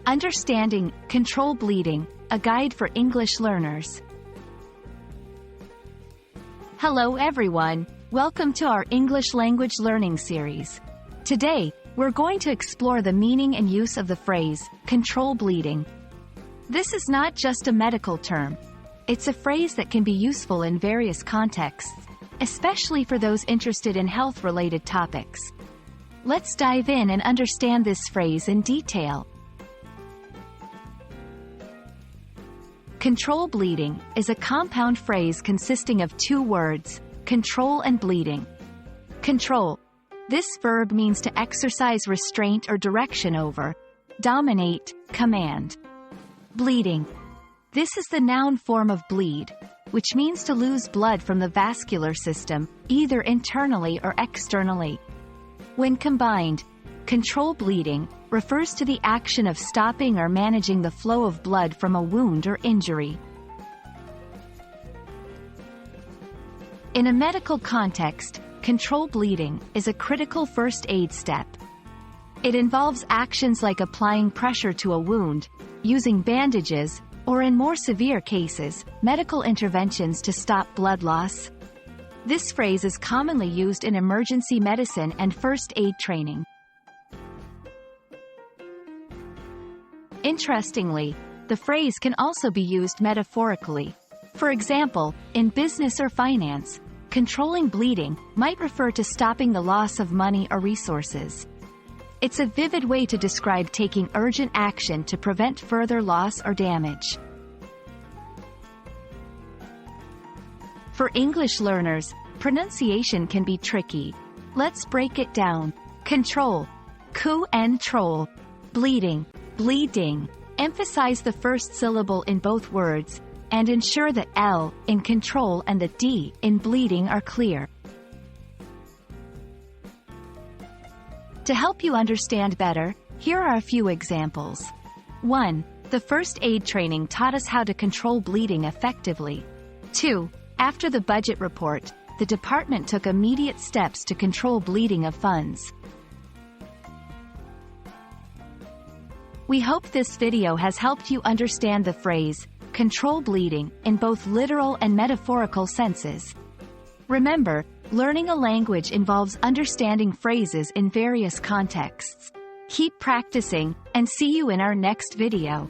Understanding control bleeding, a guide for English learners. Hello everyone, welcome to our English language learning series. Today, we're going to explore the meaning and use of the phrase, control bleeding. This is not just a medical term. It's a phrase that can be useful in various contexts, especially for those interested in health-related topics. Let's dive in and understand this phrase in detail. Control bleeding is a compound phrase consisting of two words, control and bleeding. Control. This verb means to exercise restraint or direction over, dominate, command. Bleeding. This is the noun form of bleed, which means to lose blood from the vascular system, either internally or externally. When combined, control bleeding refers to the action of stopping or managing the flow of blood from a wound or injury. In a medical context, control bleeding is a critical first aid step. It involves actions like applying pressure to a wound, using bandages, or in more severe cases, medical interventions to stop blood loss. This phrase is commonly used in emergency medicine and first aid training. Interestingly, the phrase can also be used metaphorically. For example, in business or finance, controlling bleeding might refer to stopping the loss of money or resources. It's a vivid way to describe taking urgent action to prevent further loss or damage. For English learners, pronunciation can be tricky. Let's break it down. Control. Control. Bleeding. Bleeding. Emphasize the first syllable in both words, and ensure the L in control and the D in bleeding are clear. To help you understand better, here are a few examples. 1. The first aid training taught us how to control bleeding effectively. 2. After the budget report, the department took immediate steps to control bleeding of funds. We hope this video has helped you understand the phrase, control bleeding, in both literal and metaphorical senses. Remember, learning a language involves understanding phrases in various contexts. Keep practicing, and see you in our next video.